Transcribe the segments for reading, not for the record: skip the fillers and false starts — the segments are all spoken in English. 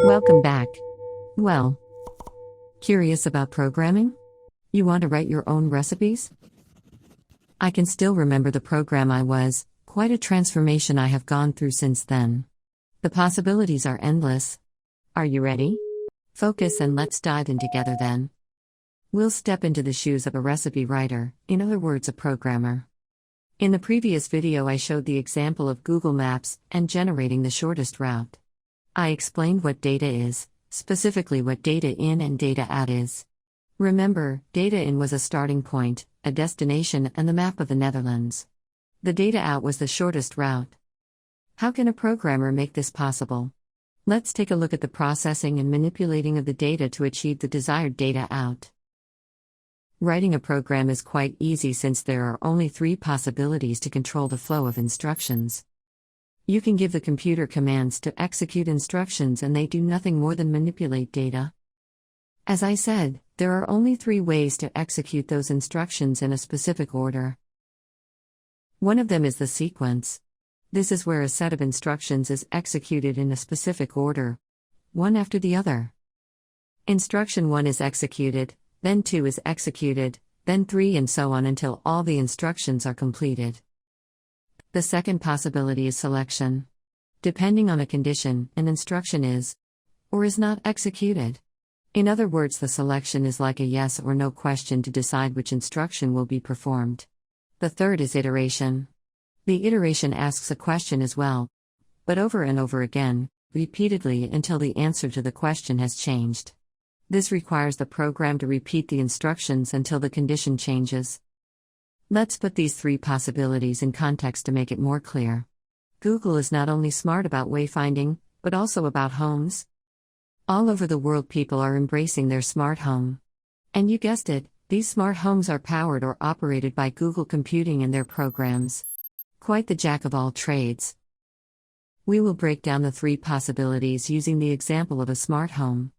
Welcome back. Well, curious about programming? You want to write your own recipes? I can still remember the program I was, quite a transformation I have gone through since then. The possibilities are endless. Are you ready? Focus and let's dive in together then. We'll step into the shoes of a recipe writer, in other words, a programmer. In the previous video, I showed the example of Google Maps and generating the shortest route. I explained what data is, specifically what data in and data out is. Remember, data in was a starting point, a destination, and the map of the Netherlands. The data out was the shortest route. How can a programmer make this possible? Let's take a look at the processing and manipulating of the data to achieve the desired data out. Writing a program is quite easy since there are only 3 possibilities to control the flow of instructions. You can give the computer commands to execute instructions and they do nothing more than manipulate data. As I said, there are only 3 ways to execute those instructions in a specific order. One of them is the sequence. This is where a set of instructions is executed in a specific order, one after the other. Instruction 1 is executed, then 2 is executed, then 3 and so on until all the instructions are completed. The second possibility is selection. Depending on a condition, an instruction is or is not executed. In other words, the selection is like a yes or no question to decide which instruction will be performed. The third is iteration. The iteration asks a question as well, but over and over again, repeatedly until the answer to the question has changed. This requires the program to repeat the instructions until the condition changes. Let's put these 3 possibilities in context to make it more clear. Google is not only smart about wayfinding, but also about homes. All over the world, people are embracing their smart home. And you guessed it, these smart homes are powered or operated by Google Computing and their programs. Quite the jack of all trades. We will break down the 3 possibilities using the example of a smart home.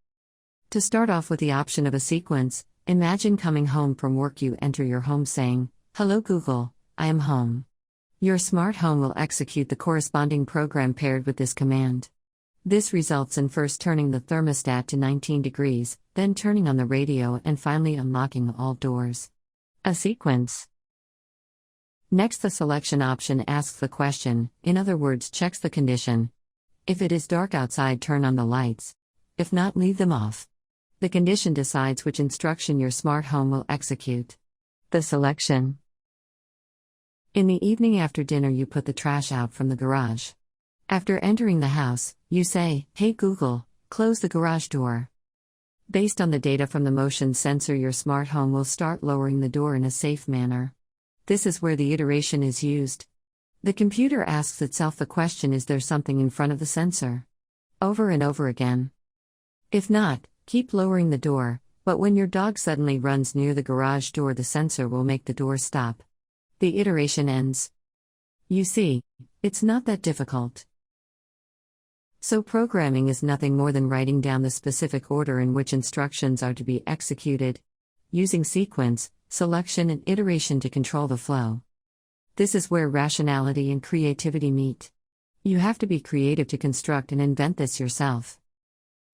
To start off with the option of a sequence, imagine coming home from work. You enter your home saying, "Hello Google, I am home." Your smart home will execute the corresponding program paired with this command. This results in first turning the thermostat to 19 degrees, then turning on the radio and finally unlocking all doors. A sequence. Next, the selection option asks the question, in other words, checks the condition. If it is dark outside, turn on the lights. If not, leave them off. The condition decides which instruction your smart home will execute. The selection. In the evening after dinner, you put the trash out from the garage. After entering the house, you say, "Hey Google, close the garage door." Based on the data from the motion sensor, your smart home will start lowering the door in a safe manner. This is where the iteration is used. The computer asks itself the question, is there something in front of the sensor? Over and over again. If not, keep lowering the door, but when your dog suddenly runs near the garage door, the sensor will make the door stop. The iteration ends. You see, it's not that difficult. So programming is nothing more than writing down the specific order in which instructions are to be executed, using sequence, selection and iteration to control the flow. This is where rationality and creativity meet. You have to be creative to construct and invent this yourself.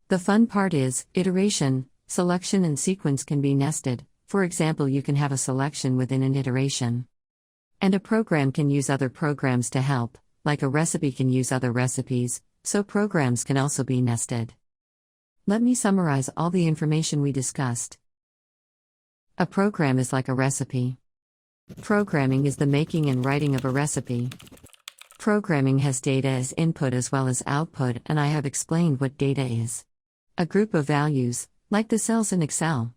The fun part is, iteration, selection and sequence can be nested. For example, you can have a selection within an iteration. And a program can use other programs to help, like a recipe can use other recipes, so programs can also be nested. Let me summarize all the information we discussed. A program is like a recipe. Programming is the making and writing of a recipe. Programming has data as input as well as output, and I have explained what data is. A group of values, like the cells in Excel.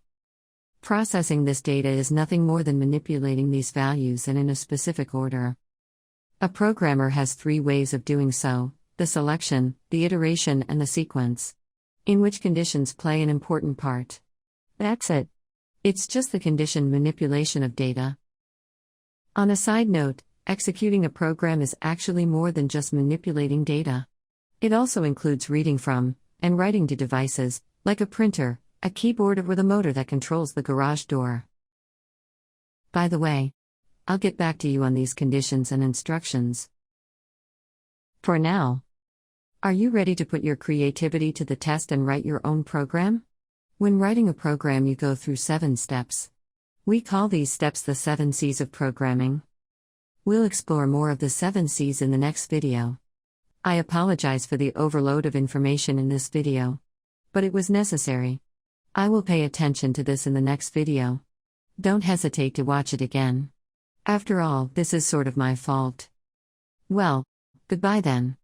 Processing this data is nothing more than manipulating these values and in a specific order. A programmer has 3 ways of doing so: the selection, the iteration, and the sequence. In which conditions play an important part. That's it. It's just the condition manipulation of data. On a side note, executing a program is actually more than just manipulating data. It also includes reading from and writing to devices, like a printer, a keyboard, or the motor that controls the garage door. By the way, I'll get back to you on these conditions and instructions. For now, Are you ready to put your creativity to the test and write your own program? When writing a program, you go through 7 steps. We call these steps the 7 C's of programming. We'll explore more of the 7 C's in the next video. I apologize for the overload of information in this video. But it was necessary. I will pay attention to this in the next video. Don't hesitate to watch it again. After all, this is sort of my fault. Well, goodbye then.